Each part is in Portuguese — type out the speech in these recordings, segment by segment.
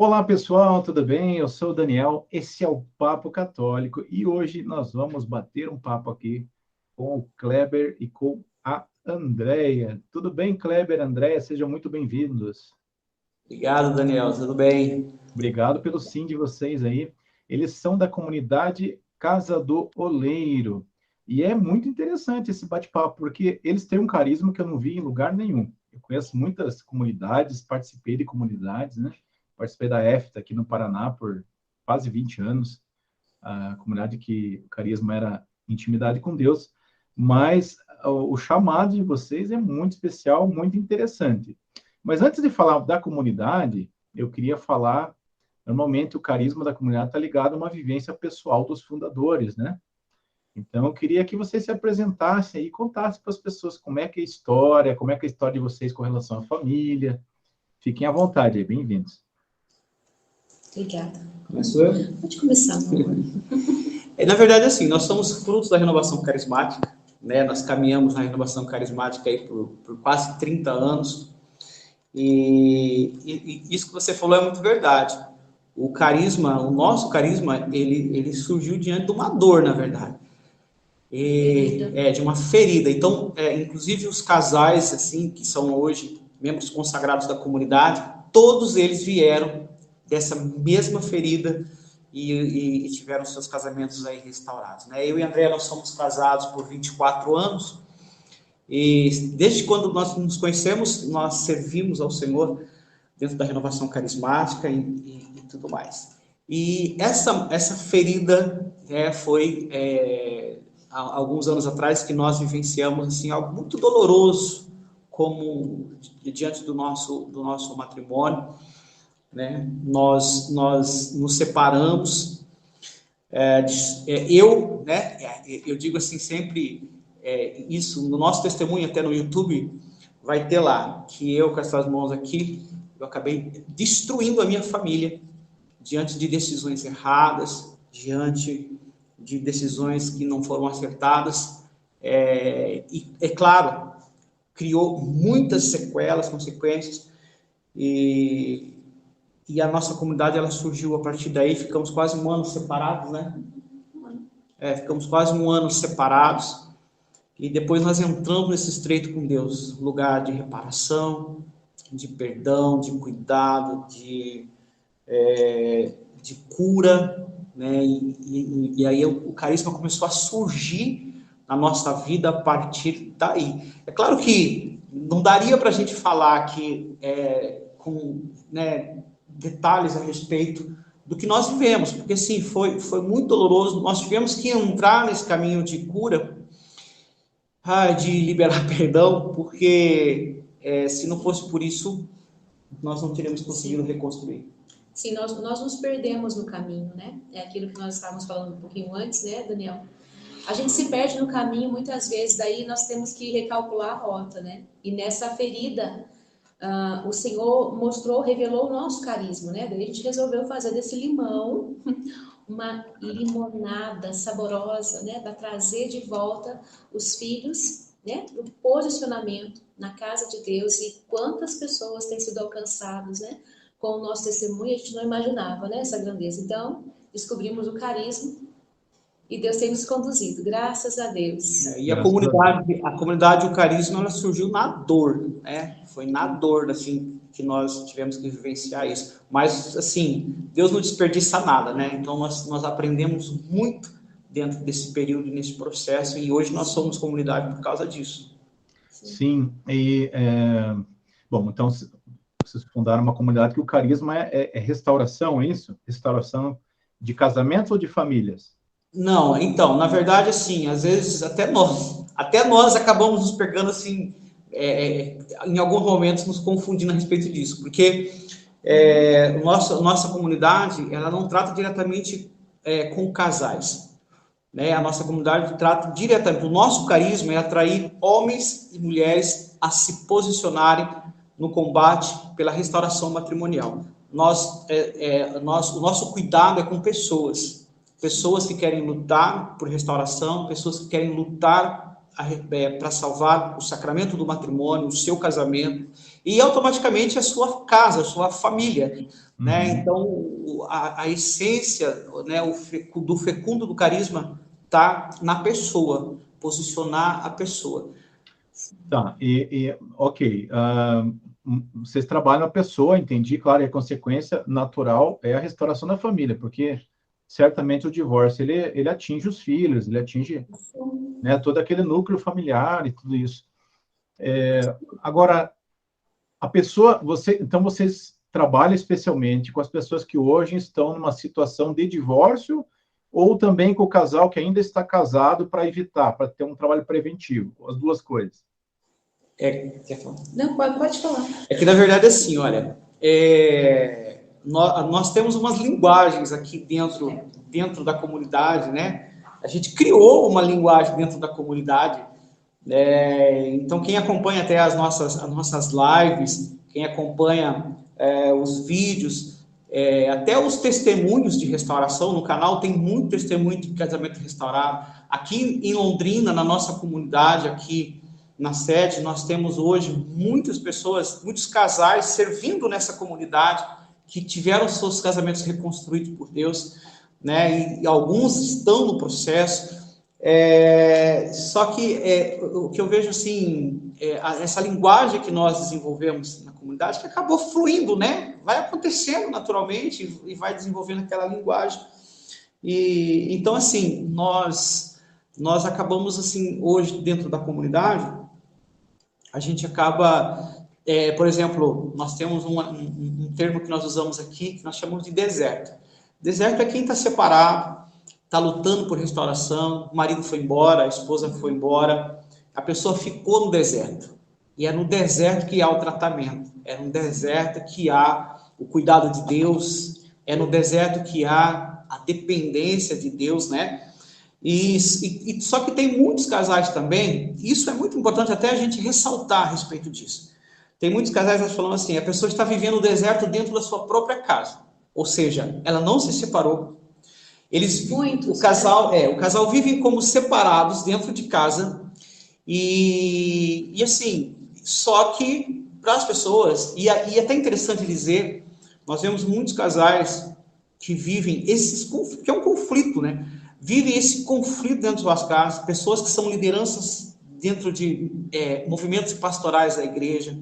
Olá pessoal, tudo bem? Eu sou o Daniel, esse é o Papo Católico e hoje nós vamos bater um papo aqui com o Kleber e com a Andréia. Tudo bem, Kleber, Andréia? Sejam muito bem-vindos. Obrigado, Daniel. Tudo bem? Obrigado pelo sim de vocês aí. Eles são da comunidade Casa do Oleiro e é muito interessante esse bate-papo porque eles têm um carisma que eu não vi em lugar nenhum. Eu conheço muitas comunidades, participei de comunidades, né? Participei da EFTA aqui no Paraná por quase 20 anos, a comunidade que o carisma era intimidade com Deus, mas o chamado de vocês é muito especial, muito interessante. Mas antes de falar da comunidade, eu queria falar, normalmente o carisma da comunidade está ligado a uma vivência pessoal dos fundadores, né? Então, eu queria que vocês se apresentassem e contassem para as pessoas como é que é a história, como é que é a história de vocês com relação à família. Fiquem à vontade aí, bem-vindos. Obrigada. Começou eu? Pode começar, meu amor. Na verdade, assim, nós somos frutos da renovação carismática, né? Nós caminhamos na renovação carismática aí por quase 30 anos. E isso que você falou é muito verdade. O carisma, o nosso carisma, ele surgiu diante de uma dor, na verdade. De uma ferida. Então, inclusive os casais, assim, que são hoje membros consagrados da comunidade, todos eles vieram dessa mesma ferida e tiveram seus casamentos aí restaurados, né? Eu e a Andréia, nós somos casados por 24 anos e desde quando nós nos conhecemos, nós servimos ao Senhor dentro da renovação carismática e tudo mais. E essa ferida foi há alguns anos atrás que nós vivenciamos assim, algo muito doloroso como diante do nosso matrimônio, né? Nós nos separamos. Eu digo assim sempre isso no nosso testemunho, até no YouTube vai ter lá que eu com essas mãos aqui eu acabei destruindo a minha família diante de decisões erradas, diante de decisões que não foram acertadas, e é claro, criou muitas sequelas, consequências, e a nossa comunidade ela surgiu a partir daí. Ficamos quase um ano separados, né? Ficamos quase um ano separados e depois nós entramos nesse estreito com Deus, lugar de reparação, de perdão, de cuidado, de cura, né? E aí o carisma começou a surgir na nossa vida a partir daí. É claro que não daria para a gente falar aqui com detalhes a respeito do que nós vivemos, porque sim, foi muito doloroso. Nós tivemos que entrar nesse caminho de cura, de liberar perdão, porque se não fosse por isso, nós não teríamos conseguido reconstruir. Sim, nós nos perdemos no caminho, né? É aquilo que nós estávamos falando um pouquinho antes, né, Daniel? A gente se perde no caminho muitas vezes, daí nós temos que recalcular a rota, né? E nessa ferida, o Senhor revelou o nosso carisma, né? Daí a gente resolveu fazer desse limão uma limonada saborosa, né? Para trazer de volta os filhos, né? Para o posicionamento na casa de Deus. E quantas pessoas têm sido alcançadas, né? Com o nosso testemunho, a gente não imaginava, né? Essa grandeza. Então, descobrimos o carisma e Deus tem nos conduzido, graças a Deus. E a comunidade, o carisma, ela surgiu na dor, né? Foi na dor, assim, que nós tivemos que vivenciar isso. Mas, assim, Deus não desperdiça nada, né? Então, nós aprendemos muito dentro desse período, nesse processo, e hoje nós somos comunidade por causa disso. Sim, bom, então vocês fundaram uma comunidade que o carisma é restauração, é isso? Restauração de casamentos ou de famílias? Não, então, na verdade, assim, às vezes até nós acabamos nos pegando, assim, em alguns momentos nos confundindo a respeito disso, porque nossa comunidade, ela não trata diretamente com casais, né? A nossa comunidade trata diretamente, o nosso carisma é atrair homens e mulheres a se posicionarem no combate pela restauração matrimonial. O nosso cuidado é com pessoas que querem lutar por restauração, pessoas que querem lutar para salvar o sacramento do matrimônio, o seu casamento. e automaticamente a sua casa, a sua família, né? Uhum. Então, a essência, né, do fecundo do carisma está na pessoa, posicionar a pessoa. Tá, ok. Vocês trabalham a pessoa, entendi, claro, e a consequência natural é a restauração da família, porque certamente o divórcio ele atinge os filhos, ele atinge, né, todo aquele núcleo familiar e tudo isso. Agora, a pessoa, então vocês trabalham especialmente com as pessoas que hoje estão numa situação de divórcio ou também com o casal que ainda está casado para evitar, para ter um trabalho preventivo, as duas coisas. Quer falar? Não, pode falar. É que, na verdade, assim, olha, nós temos umas linguagens aqui dentro da comunidade, né? A gente criou uma linguagem dentro da comunidade. Então, quem acompanha até as nossas lives, quem acompanha os vídeos, até os testemunhos de restauração no canal, tem muito testemunho de casamento restaurado. Aqui em Londrina, na nossa comunidade, aqui na sede, nós temos hoje muitas pessoas, muitos casais servindo nessa comunidade, que tiveram seus casamentos reconstruídos por Deus, né? E alguns estão no processo. Só que o que eu vejo assim, essa linguagem que nós desenvolvemos na comunidade, que acabou fluindo, né? Vai acontecendo naturalmente e vai desenvolvendo aquela linguagem. E então, assim, nós acabamos assim hoje dentro da comunidade, a gente acaba, por exemplo, nós temos um termo que nós usamos aqui, que nós chamamos de deserto. Deserto é quem está separado, está lutando por restauração, o marido foi embora, a esposa foi embora, a pessoa ficou no deserto. E é no deserto que há o tratamento, é no deserto que há o cuidado de Deus, é no deserto que há a dependência de Deus, né? Só que tem muitos casais também, isso é muito importante até a gente ressaltar a respeito disso. Tem muitos casais que falam assim, a pessoa está vivendo o deserto dentro da sua própria casa, ou seja, ela não se separou. O casal vive como separados dentro de casa e assim, só que para as pessoas, e é até interessante dizer, nós vemos muitos casais que vivem que é um conflito, né? Vivem esse conflito dentro das suas casas, pessoas que são lideranças dentro de movimentos pastorais da igreja.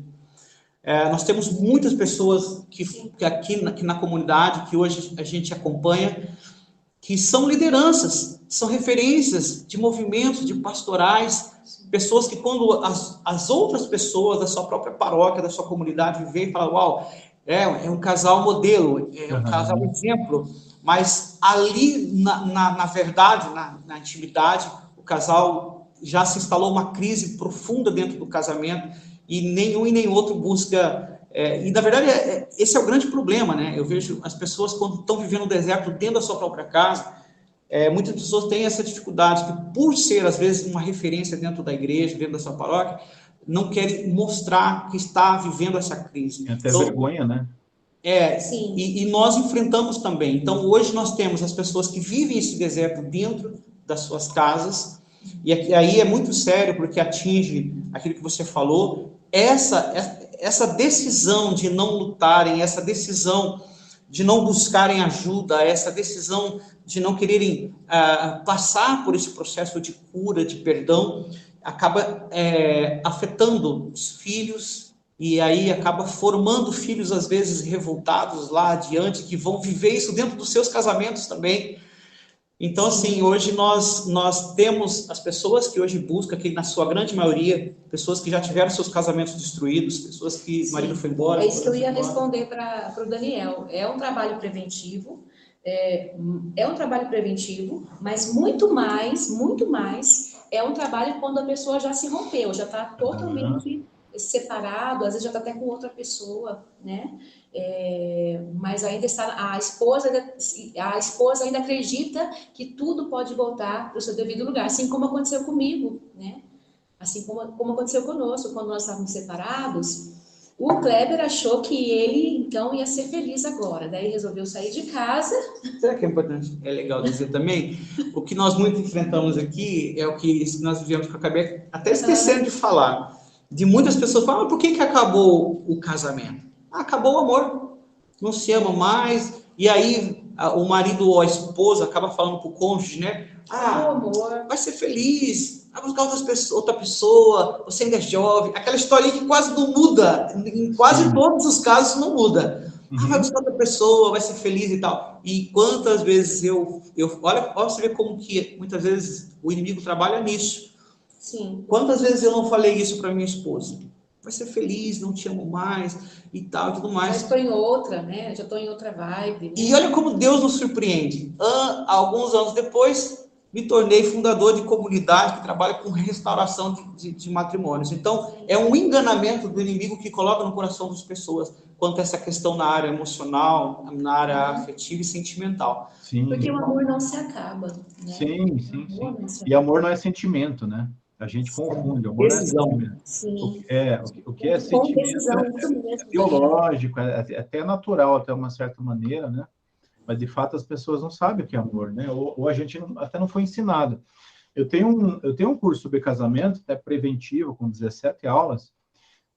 Nós temos muitas pessoas que aqui na comunidade, que hoje a gente acompanha, que são lideranças, são referências de movimentos, de pastorais, pessoas que quando as outras pessoas da sua própria paróquia, da sua comunidade, veem e falam, uau, é um casal modelo, é um casal exemplo, mas ali, na verdade, na intimidade, o casal já se instalou uma crise profunda dentro do casamento e nenhum e nem outro busca... e, na verdade, esse é o grande problema, né? Eu vejo as pessoas, quando estão vivendo o deserto dentro da sua própria casa, muitas pessoas têm essa dificuldade, que por ser, às vezes, uma referência dentro da igreja, dentro da sua paróquia, não querem mostrar que está vivendo essa crise. É até vergonha, né? Sim. E nós enfrentamos também. Então, hoje nós temos as pessoas que vivem esse deserto dentro das suas casas, e aí é muito sério, porque atinge aquilo que você falou, essa decisão de não lutarem, essa decisão de não buscarem ajuda, essa decisão de não quererem passar por esse processo de cura, de perdão, acaba afetando os filhos, e aí acaba formando filhos, às vezes, revoltados lá adiante, que vão viver isso dentro dos seus casamentos também. Então, assim, hoje nós temos as pessoas que hoje buscam, que na sua grande maioria, pessoas que já tiveram seus casamentos destruídos, pessoas que o marido foi embora. É isso que eu ia responder para o Daniel. É um trabalho preventivo, mas muito mais é um trabalho quando a pessoa já se rompeu, já está totalmente separado, às vezes já está até com outra pessoa, né? Mas ainda está a esposa ainda acredita que tudo pode voltar para o seu devido lugar, assim como aconteceu comigo, né? Assim como aconteceu conosco quando nós estávamos separados. O Kleber achou que ele então ia ser feliz agora, daí resolveu sair de casa. Será que é importante? É legal dizer também, o que nós muito enfrentamos aqui é o que nós vivemos, que eu acabei até esquecendo de falar. de muitas pessoas falam, por que acabou o casamento? Acabou o amor, não se ama mais, e aí o marido ou a esposa acaba falando para o cônjuge, né? amor. Vai ser feliz, vai buscar outra pessoa, você ainda é jovem, aquela historinha que quase não muda, em quase todos os casos não muda. Vai buscar outra pessoa, vai ser feliz e tal. E quantas vezes olha você vê como que muitas vezes o inimigo trabalha nisso. Sim. Quantas vezes eu não falei isso para minha esposa? Vai ser feliz, não te amo mais e tal, e tudo mais. Já estou em outra, né? Já estou em outra vibe. Né? E olha como Deus nos surpreende. Alguns anos depois, me tornei fundador de comunidade que trabalha com restauração de matrimônios. Então, é um enganamento do inimigo que coloca no coração das pessoas quanto a essa questão na área emocional, na área afetiva e sentimental. Sim. Porque o amor não se acaba. Né? Sim. E amor não é sentimento, né? A gente confunde. O amor decisão. Não é sentimento. Sim. O que é sentimento decisão, é biológico, é até natural, até uma certa maneira, né? Mas, de fato, as pessoas não sabem o que é amor, né? Ou a gente até não foi ensinado. Eu tenho um curso sobre casamento, até preventivo, com 17 aulas,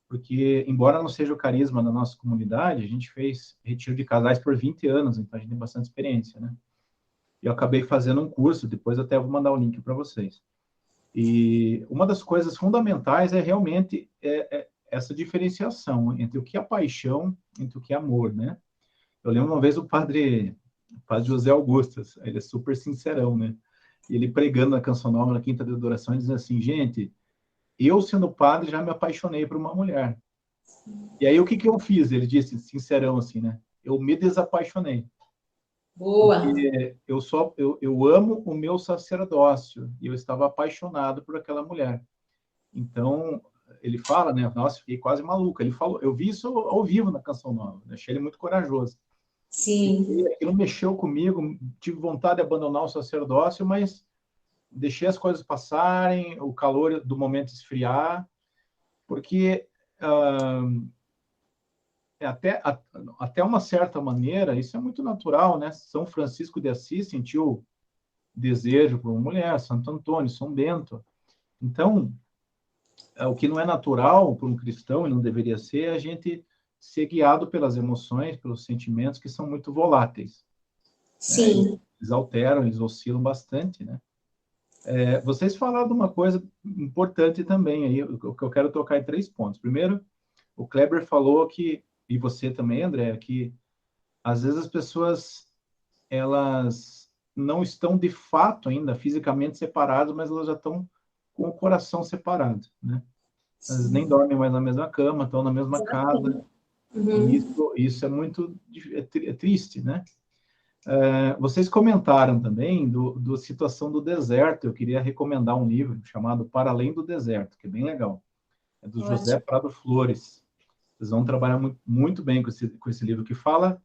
porque, embora não seja o carisma da nossa comunidade, a gente fez retiro de casais por 20 anos, então a gente tem bastante experiência, né? E eu acabei fazendo um curso, depois até vou mandar o link para vocês. E uma das coisas fundamentais é realmente essa diferenciação entre o que é paixão, entre o que é amor, né? Eu lembro uma vez o padre José Augustas, ele é super sincerão, né? E ele pregando na Canção Nova, na Quinta de Adoração, dizendo assim, gente, eu sendo padre já me apaixonei por uma mulher. E aí o que eu fiz? Ele disse, sincerão assim, né? Eu me desapaixonei. Boa! Porque eu amo o meu sacerdócio e eu estava apaixonado por aquela mulher. Então, ele fala, né? Nossa, fiquei quase maluco. Ele falou, eu vi isso ao vivo na Canção Nova, né? Achei ele muito corajoso. Sim. E aquilo mexeu comigo, tive vontade de abandonar o sacerdócio, mas deixei as coisas passarem, o calor do momento esfriar, porque até uma certa maneira, isso é muito natural, né? São Francisco de Assis sentiu desejo por uma mulher, Santo Antônio, São Bento. Então, o que não é natural para um cristão, e não deveria ser, é a gente ser guiado pelas emoções, pelos sentimentos, que são muito voláteis. Sim. Eles alteram, eles oscilam bastante, né? Vocês falaram de uma coisa importante também, aí, o que eu quero tocar em 3 pontos. Primeiro, o Kleber falou que, e você também, André, que às vezes as pessoas, elas não estão de fato ainda fisicamente separadas, mas elas já estão com o coração separado, né? Elas nem dormem mais na mesma cama, estão na mesma casa. E isso é muito triste, né? Vocês comentaram também do situação do deserto. Eu queria recomendar um livro chamado Para Além do Deserto, que é bem legal. É do José Prado Flores. Vocês vão trabalhar muito, muito bem com esse livro, que fala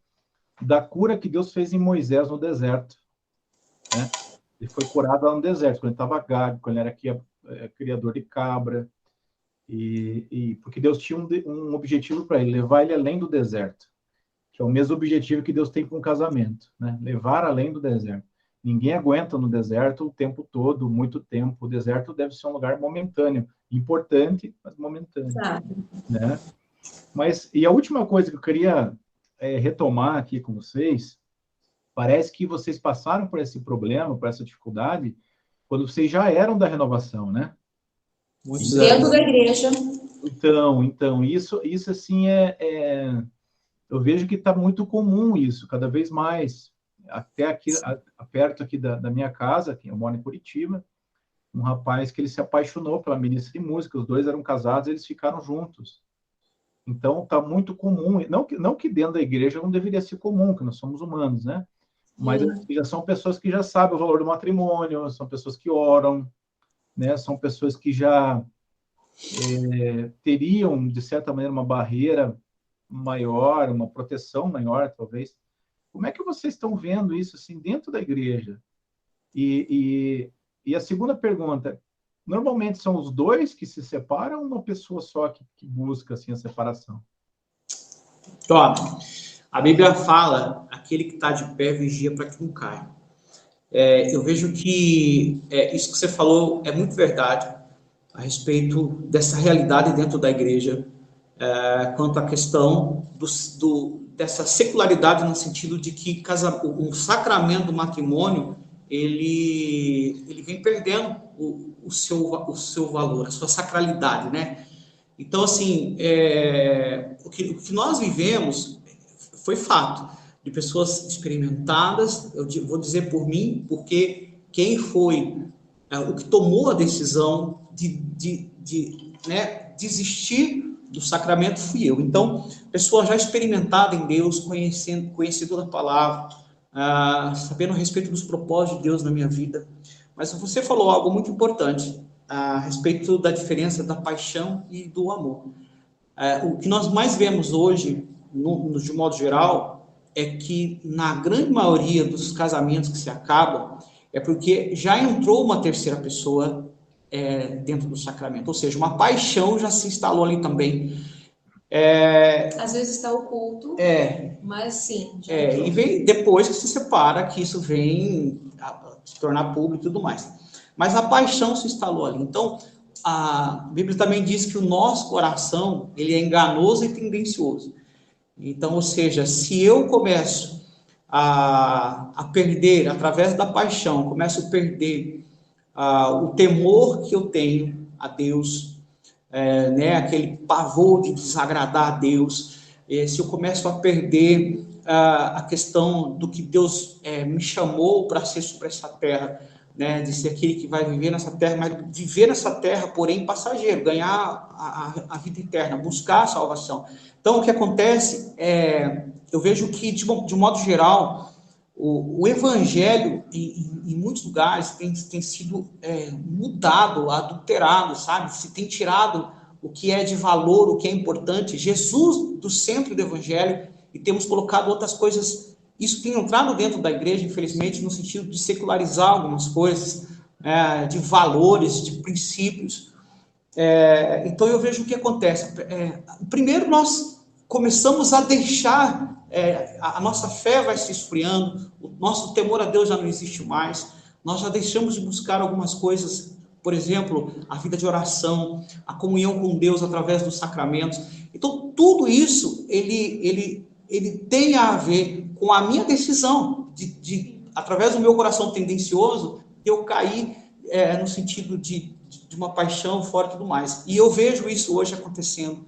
da cura que Deus fez em Moisés no deserto, né? Ele foi curado lá no deserto, quando ele estava gago, quando ele era criador de cabra, e porque Deus tinha um objetivo para ele, levar ele além do deserto, que é o mesmo objetivo que Deus tem com o casamento, né? Levar além do deserto. Ninguém aguenta no deserto o tempo todo, muito tempo. O deserto deve ser um lugar momentâneo, importante, mas momentâneo, né? E a última coisa que eu queria retomar aqui com vocês, parece que vocês passaram por esse problema, por essa dificuldade, quando vocês já eram da renovação, né? Dentro da igreja. Então isso assim eu vejo que está muito comum isso, cada vez mais. Até aqui, perto aqui da minha casa, que eu moro em Curitiba, um rapaz que ele se apaixonou pela ministra de música, os dois eram casados, eles ficaram juntos. Então, está muito comum, não que dentro da igreja não deveria ser comum, que nós somos humanos, né? Mas já são pessoas que já sabem o valor do matrimônio, são pessoas que oram, né? São pessoas que já teriam, de certa maneira, uma barreira maior, uma proteção maior, talvez. Como é que vocês estão vendo isso assim dentro da igreja? E a segunda pergunta, normalmente são os dois que se separam ou uma pessoa só que busca assim a separação? A Bíblia fala, aquele que está de pé vigia para que não caia. Eu vejo que isso que você falou é muito verdade. a respeito dessa realidade dentro da igreja, quanto à questão dessa secularidade, no sentido de que um sacramento do matrimônio, ele vem perdendo o seu valor, a sua sacralidade, né? Então, assim, o que nós vivemos foi fato de pessoas experimentadas, eu vou dizer por mim, porque quem foi o que tomou a decisão de né, desistir do sacramento fui eu. Então, pessoa já experimentada em Deus, conhecedora da palavra, sabendo a respeito dos propósitos de Deus na minha vida. Mas você falou algo muito importante a respeito da diferença da paixão e do amor. O que nós mais vemos hoje, de modo geral, é que na grande maioria dos casamentos que se acabam, é porque já entrou uma terceira pessoa dentro do sacramento, ou seja, uma paixão já se instalou ali também. Às vezes está oculto, mas sim. E vem depois que se separa, que isso vem a se tornar público e tudo mais. Mas a paixão se instalou ali. Então, a Bíblia também diz que o nosso coração, ele é enganoso e tendencioso. Então, ou seja, se eu começo a perder, através da paixão, começo a perder o temor que eu tenho a Deus, né, aquele pavor de desagradar a Deus, se eu começo a perder a questão do que Deus me chamou para ser sobre essa terra, né, de ser aquele que vai viver nessa terra, mas viver nessa terra, porém passageiro, ganhar a vida eterna, buscar a salvação. Então, o que acontece eu vejo que, de modo geral, o evangelho, em muitos lugares, tem sido mudado, adulterado, sabe? Se tem tirado o que é de valor, o que é importante, Jesus do centro do evangelho, e temos colocado outras coisas. Isso tem entrado dentro da igreja, infelizmente, no sentido de secularizar algumas coisas, de valores, de princípios. Então, eu vejo o que acontece. Primeiro, nós começamos a deixar, a nossa fé vai se esfriando, o nosso temor a Deus já não existe mais, nós já deixamos de buscar algumas coisas, por exemplo, a vida de oração, a comunhão com Deus através dos sacramentos. Então, tudo isso, ele tem a ver com a minha decisão de através do meu coração tendencioso, eu cair no sentido de uma paixão fora e tudo mais. E eu vejo isso hoje acontecendo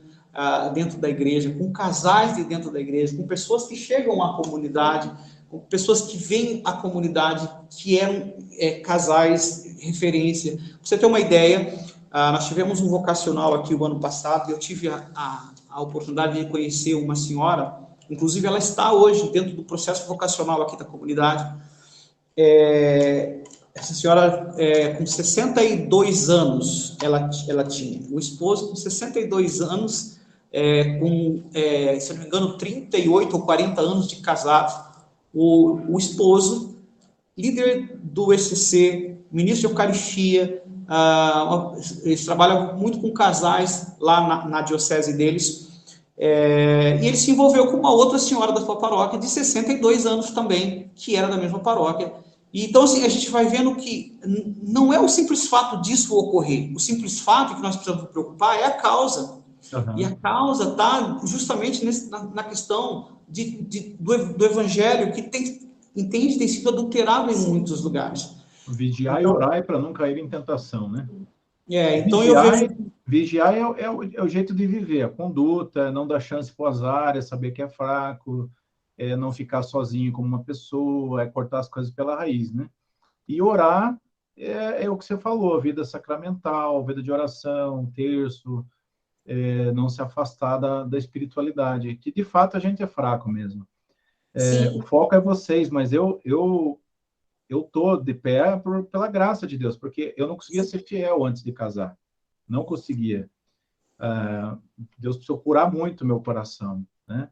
dentro da igreja, com casais de dentro da igreja, com pessoas que chegam à comunidade, com pessoas que vêm à comunidade, que eram casais referência. Pra você ter uma ideia, nós tivemos um vocacional aqui o ano passado, e eu tive a oportunidade de conhecer uma senhora, inclusive ela está hoje dentro do processo vocacional aqui da comunidade. Essa senhora, com 62 anos, ela tinha. O esposo, com 62 anos, se não me engano, 38 ou 40 anos de casado. O esposo, líder do ECC, ministro de Eucaristia, eles trabalham muito com casais lá na diocese deles, e ele se envolveu com uma outra senhora da sua paróquia, de 62 anos também, que era da mesma paróquia. Então, assim, a gente vai vendo que não é o simples fato disso ocorrer. O simples fato que nós precisamos nos preocupar é a causa. Uhum. E a causa está justamente na questão do evangelho, que tem sido adulterado em muitos lugares. Vigiar então, e orar para não cair em tentação, né? Então vigiar é o jeito de viver, a conduta, não dar chance para o azar, é saber que é fraco, não ficar sozinho como uma pessoa, cortar as coisas pela raiz, né? E orar é o que você falou, a vida sacramental, vida de oração, terço, não se afastar da espiritualidade, que de fato a gente é fraco mesmo. O foco é vocês, mas eu tô de pé pela graça de Deus, porque eu não conseguia ser fiel antes de casar, não conseguia. Deus precisou curar muito meu coração, né?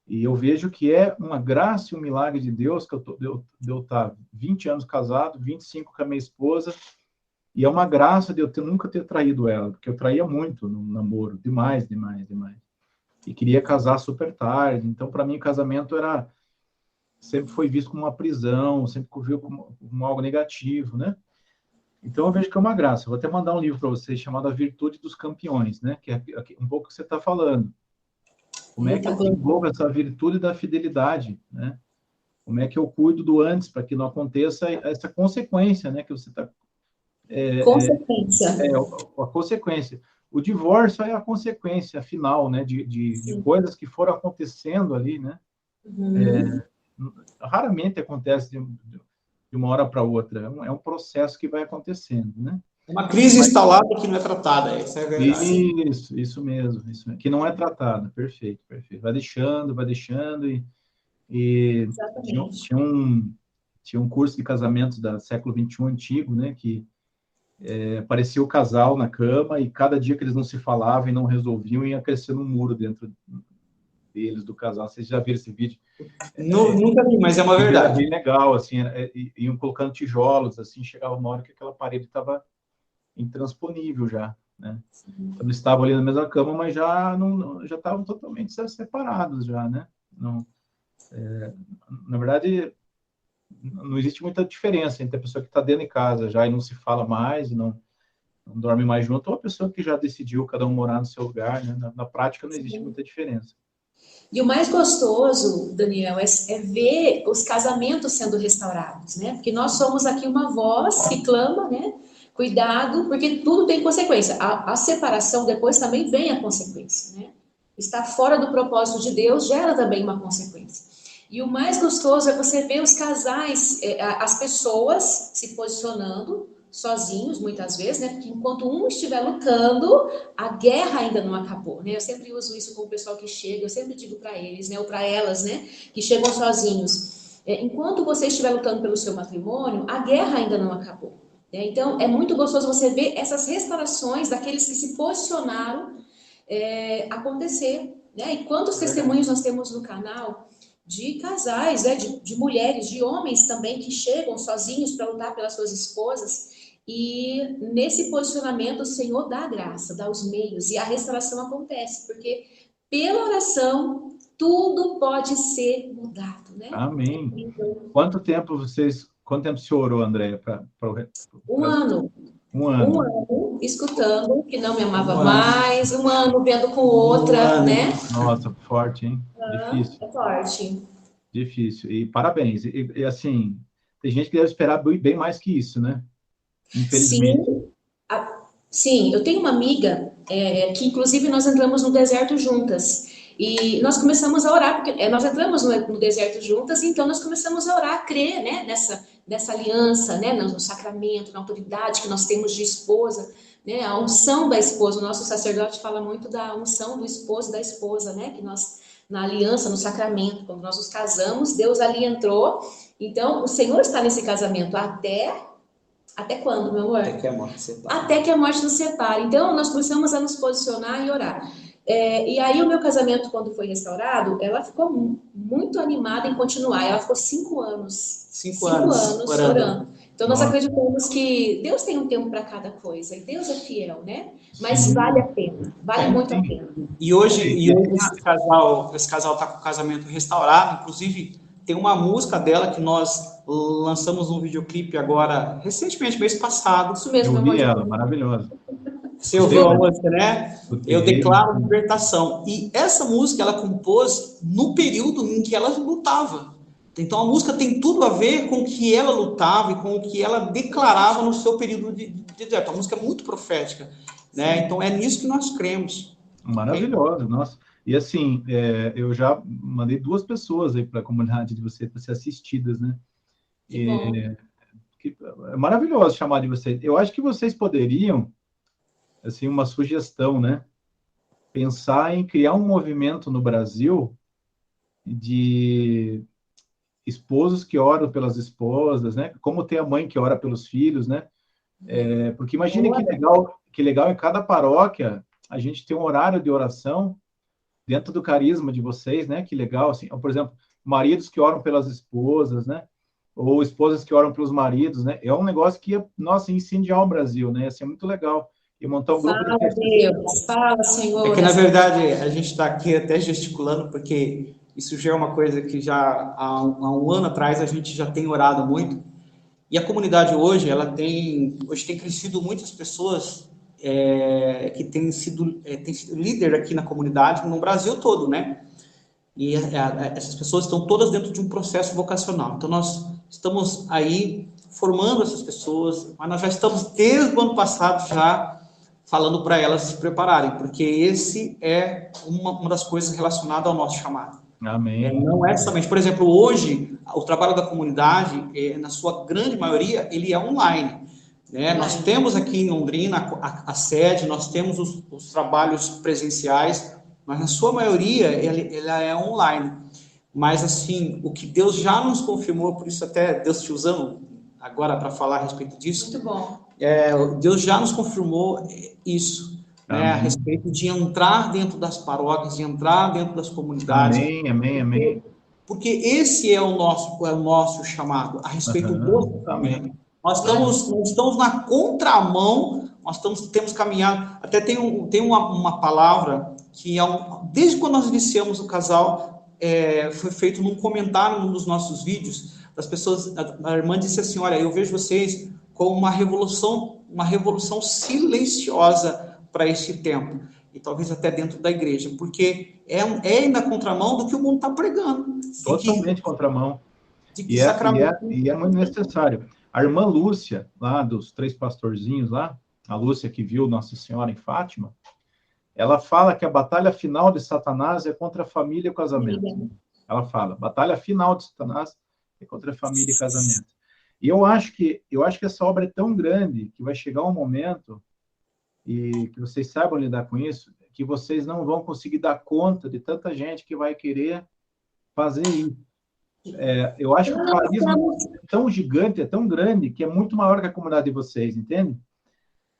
E eu vejo que é uma graça e um milagre de Deus que eu estar 20 anos casado, 25 com a minha esposa, e é uma graça de eu nunca ter traído ela, porque eu traía muito no namoro, demais. E queria casar super tarde, então para mim o casamento sempre foi visto como uma prisão, sempre viu como algo negativo, né? Então, eu vejo que é uma graça. Eu vou até mandar um livro para vocês chamado A Virtude dos Campeões, né? Que é um pouco o que você está falando. Como é que eu desenvolvo essa virtude da fidelidade, né? Como é que eu cuido do antes para que não aconteça essa consequência, né? Que você está... Consequência. A consequência. O divórcio é a consequência final, né? De coisas que foram acontecendo ali, né? Raramente acontece de uma hora para outra. É um processo que vai acontecendo, né? Uma crise instalada que não é tratada, essa é a verdade. Isso mesmo. Que não é tratada. Perfeito. Vai deixando e tinha um curso de casamentos do século XXI antigo, né? Que aparecia o casal na cama e cada dia que eles não se falavam e não resolviam, ia crescendo um muro dentro deles, do casal. Vocês já viram esse vídeo? Nunca vi, mas é uma verdade. Era bem legal, assim, iam colocando tijolos, assim, chegava uma hora que aquela parede estava intransponível já, né? Então, eles estavam ali na mesma cama, mas já estavam totalmente separados já, né? Na verdade, não existe muita diferença entre a pessoa que está dentro de casa já e não se fala mais, não dorme mais junto, ou a pessoa que já decidiu cada um morar no seu lugar, né? Na prática não existe muita diferença. E o mais gostoso, Daniel, é ver os casamentos sendo restaurados, né? Porque nós somos aqui uma voz que clama, né? Cuidado, porque tudo tem consequência. A separação depois também vem a consequência, né? Estar fora do propósito de Deus gera também uma consequência. E o mais gostoso é você ver os casais, as pessoas se posicionando sozinhos, muitas vezes, né? Porque enquanto um estiver lutando, a guerra ainda não acabou, né? Eu sempre uso isso com o pessoal que chega, eu sempre digo para eles, né? Ou para elas, né? Que chegam sozinhos. Enquanto você estiver lutando pelo seu matrimônio, a guerra ainda não acabou. Né? Então, é muito gostoso você ver essas restaurações daqueles que se posicionaram acontecer, né? E quantos testemunhos nós temos no canal de casais, né? De mulheres, de homens também que chegam sozinhos para lutar pelas suas esposas. E nesse posicionamento o Senhor dá a graça, dá os meios e a restauração acontece, porque pela oração tudo pode ser mudado, né? Amém. Então, quanto tempo você orou, Andréia, para um ano. Um ano. Um ano escutando que não me amava mais, um ano vendo com outra, né? Nossa, forte, hein? Difícil. É forte. Difícil. E parabéns. E assim, tem gente que deve esperar bem mais que isso, né? Infelizmente. Sim, eu tenho uma amiga que, inclusive, nós entramos no deserto juntas. E nós começamos a orar, porque nós entramos no deserto juntas, então nós começamos a orar, a crer, né, nessa aliança, né, no sacramento, na autoridade que nós temos de esposa, né, a unção da esposa. O nosso sacerdote fala muito da unção do esposo e da esposa, né, que nós, na aliança, no sacramento, quando nós nos casamos, Deus ali entrou. Então, o Senhor está nesse casamento até quando, meu amor? Até que a morte separe. Até que a morte nos separe. Então, nós começamos a nos posicionar e orar. E aí, o meu casamento, quando foi restaurado, ela ficou muito animada em continuar. Ela ficou 5 anos. 5 anos orando. Então, nós acreditamos que Deus tem um tempo para cada coisa. E Deus é fiel, né? Mas vale a pena. Vale muito a pena. E hoje esse casal está com o casamento restaurado. Inclusive, tem uma música dela que nós lançamos um videoclipe agora, recentemente, mês passado. Isso mesmo, eu vi ela, maravilhosa. Você ouviu a música, né? Eu declaro libertação. E essa música ela compôs no período em que ela lutava. Então a música tem tudo a ver com o que ela lutava e com o que ela declarava no seu período de deserto. A música é muito profética, né? Então é nisso que nós cremos. Maravilhosa, nossa. E assim, eu já mandei 2 pessoas aí para a comunidade de vocês para ser assistidas, né? É maravilhoso chamar de vocês. Eu acho que vocês poderiam, assim, uma sugestão, né? Pensar em criar um movimento no Brasil de esposos que oram pelas esposas, né? Como tem a mãe que ora pelos filhos, né? Porque imagine que legal em cada paróquia a gente tem um horário de oração dentro do carisma de vocês, né? Que legal, assim. Por exemplo, maridos que oram pelas esposas, né? Ou esposas que oram pelos maridos, né? É um negócio que ia, nossa, incendiar o Brasil, né? Ia ser muito legal. E montar um grupo de... Deus, fala, Senhor. É que, na verdade, a gente está aqui até gesticulando, porque isso já é uma coisa que já há um ano atrás a gente já tem orado muito. E a comunidade hoje, hoje tem crescido muitas pessoas que têm sido líder aqui na comunidade, no Brasil todo, né? E essas pessoas estão todas dentro de um processo vocacional. Então, nós estamos aí formando essas pessoas, mas nós já estamos, desde o ano passado, já falando para elas se prepararem, porque esse é uma das coisas relacionadas ao nosso chamado. Amém. Não é somente, por exemplo, hoje, o trabalho da comunidade, na sua grande maioria, ele é online. Né? Nós temos aqui em Londrina a sede, nós temos os trabalhos presenciais, mas na sua maioria ela é online. Mas assim, o que Deus já nos confirmou, por isso até Deus te usando agora para falar a respeito disso. Muito bom. Deus já nos confirmou isso, né, a respeito de entrar dentro das paróquias, de entrar dentro das comunidades. Amém. Porque esse é o nosso chamado, a respeito do amém. Nós estamos na contramão, temos caminhado. Até tem uma palavra que, desde quando nós iniciamos o casal, foi feito num comentário num dos nossos vídeos, das pessoas, a irmã disse assim, olha, eu vejo vocês como uma revolução silenciosa para esse tempo, e talvez até dentro da igreja, porque é na contramão do que o mundo está pregando. Totalmente contramão. E é muito necessário. A irmã Lúcia, lá dos 3 pastorzinhos lá, a Lúcia que viu Nossa Senhora em Fátima, ela fala que a batalha final de Satanás é contra a família e o casamento. Ela fala, batalha final de Satanás é contra a família e casamento. E eu acho que essa obra é tão grande que vai chegar um momento, e que vocês saibam lidar com isso, que vocês não vão conseguir dar conta de tanta gente que vai querer fazer isso. Eu acho que o carisma é tão gigante, é tão grande, que é muito maior que a comunidade de vocês, entende?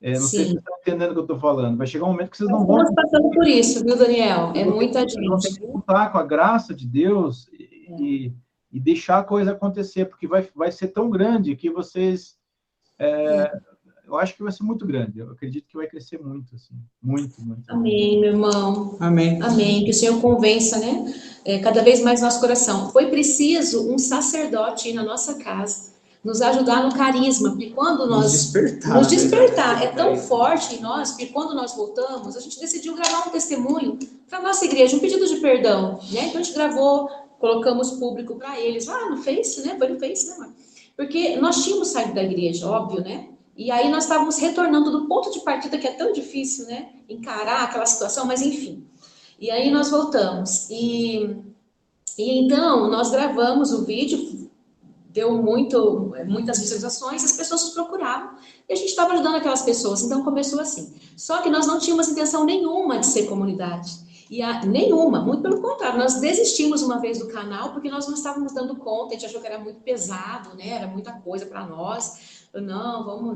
Não sei se vocês estão entendendo o que eu estou falando. Vai chegar um momento que vocês não vão... Estamos passando por isso, viu, Daniel? É muita gente. Vão ter que contar com a graça de Deus e deixar a coisa acontecer, porque vai ser tão grande que vocês... eu acho que vai ser muito grande. Eu acredito que vai crescer muito, assim. Muito. Amém, meu irmão. Amém. Que o Senhor convença, né? Cada vez mais nosso coração. Foi preciso um sacerdote ir na nossa casa, nos ajudar no carisma, porque quando nós... Nos despertar. É tão forte em nós, que quando nós voltamos, a gente decidiu gravar um testemunho para a nossa igreja, um pedido de perdão, né? Então a gente gravou, colocamos público para eles, lá no Face, né? Foi no Face, né, mãe? Porque nós tínhamos saído da igreja, óbvio, né? E aí nós estávamos retornando do ponto de partida, que é tão difícil, né? Encarar aquela situação, mas enfim. E aí nós voltamos. E então nós gravamos o vídeo, deu muitas visualizações, as pessoas nos procuravam e a gente estava ajudando aquelas pessoas. Então começou assim. Só que nós não tínhamos intenção nenhuma de ser comunidade. Nenhuma, muito pelo contrário, nós desistimos uma vez do canal porque nós não estávamos dando conta, a gente achou que era muito pesado, né? Era muita coisa para nós. Não, vamos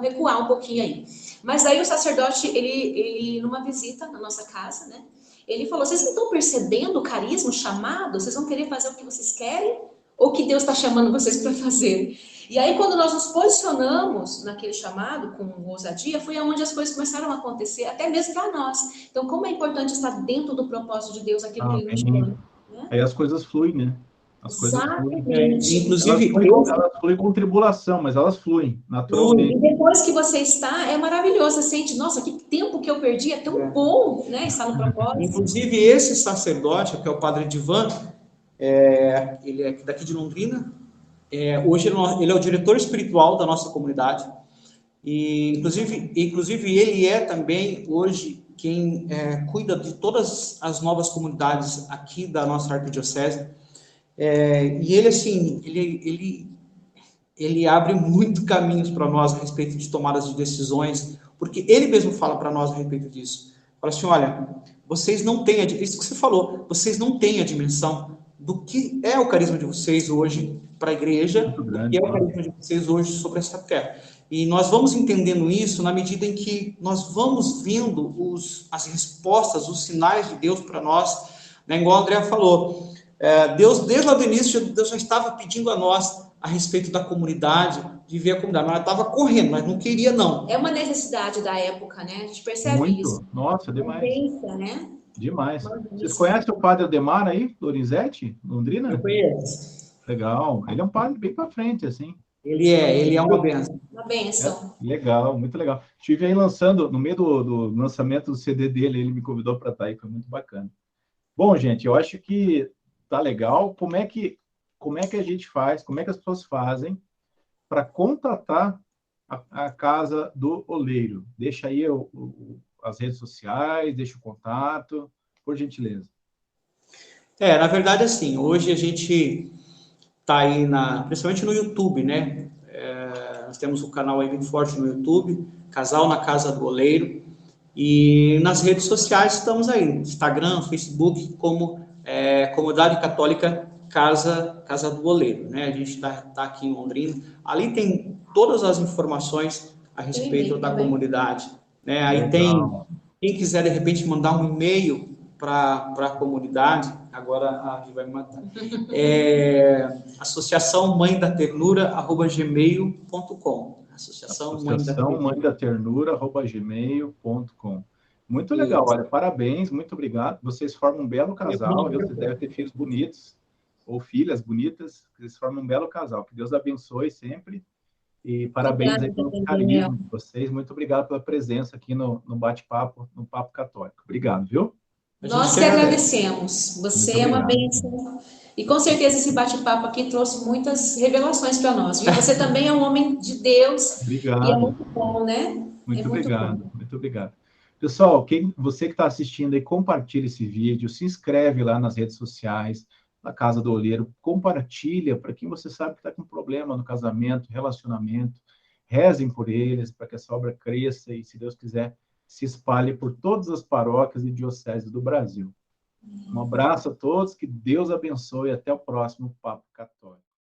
recuar um pouquinho aí. Mas aí o sacerdote, ele numa visita na nossa casa, né? Ele falou, vocês não estão percebendo o carisma, o chamado? Vocês vão querer fazer o que vocês querem? Ou o que Deus está chamando vocês para fazer? E aí, quando nós nos posicionamos naquele chamado com ousadia, foi onde as coisas começaram a acontecer, até mesmo para nós. Então, como é importante estar dentro do propósito de Deus, aquilo que Ele nos chama. Né? Aí as coisas fluem, né? As coisas Exatamente. Inclusive, elas fluem com tribulação, mas elas fluem naturalmente. E depois que você está, é maravilhoso. Você sente, nossa, que tempo que eu perdi, é tão bom, né? Estar no propósito. Inclusive, esse sacerdote, que é o padre Divan, ele é daqui de Londrina. Hoje ele é o diretor espiritual da nossa comunidade. E, inclusive ele é também, hoje, quem cuida de todas as novas comunidades aqui da nossa arquidiocese. E ele, assim, ele abre muito caminhos para nós a respeito de tomadas de decisões, porque ele mesmo fala para nós a respeito disso. Fala assim, olha, vocês não têm, isso que você falou, vocês não têm a dimensão do que é o carisma de vocês hoje para a igreja, do que é o carisma de vocês hoje sobre essa terra. E nós vamos entendendo isso na medida em que nós vamos vendo as respostas, os sinais de Deus para nós, né? Igual a Andrea falou, Deus, desde lá do início, Deus já estava pedindo a nós a respeito da comunidade, de ver a comunidade, mas ela estava correndo, mas não queria, não. É uma necessidade da época, né? A gente percebe muito. Isso. Nossa, demais. Pensa, né? Demais. Vocês conhecem o padre Aldemar aí, Lorenzetti, Londrina? Eu conheço. Legal. Ele é um padre bem para frente, assim. Ele é uma benção. Uma bênção. Legal, muito legal. Estive aí lançando, no meio do lançamento do CD dele, ele me convidou para estar aí, foi muito bacana. Bom, gente, eu acho que tá legal. Como é que a gente faz, como é que as pessoas fazem para contatar a Casa do Oleiro? Deixa aí as redes sociais, deixa o contato, por gentileza. Na verdade, assim, hoje a gente está aí, principalmente no YouTube, né? Nós temos um canal aí muito forte no YouTube, Casal na Casa do Oleiro, e nas redes sociais estamos aí, Instagram, Facebook, como Comunidade Católica Casa do Oleiro, né? A gente está aqui em Londrina. Ali tem todas as informações a respeito da comunidade, né? Aí quem quiser de repente mandar um e-mail para a comunidade, agora a gente vai me matar. Associação Mãe da Ternura @gmail.com. Associação Mãe da Ternura @gmail.com. Muito legal, olha, parabéns, muito obrigado. Vocês formam um belo casal, vocês devem ter filhos bonitos, ou filhas bonitas, vocês formam um belo casal. Que Deus abençoe sempre. E parabéns aí pelo carisma de vocês. Muito obrigado pela presença aqui no bate-papo, no Papo Católico. Obrigado, viu? Nós que agradecemos. Você é uma bênção. E com certeza esse bate-papo aqui trouxe muitas revelações para nós. E você também é um homem de Deus. Obrigado. E é muito bom, né? Muito obrigado, muito obrigado. Pessoal, você que está assistindo aí, compartilha esse vídeo, se inscreve lá nas redes sociais, na Casa do Oleiro, compartilha para quem você sabe que está com problema no casamento, relacionamento, rezem por eles, para que essa obra cresça e, se Deus quiser, se espalhe por todas as paróquias e dioceses do Brasil. Um abraço a todos, que Deus abençoe e até o próximo Papo Católico.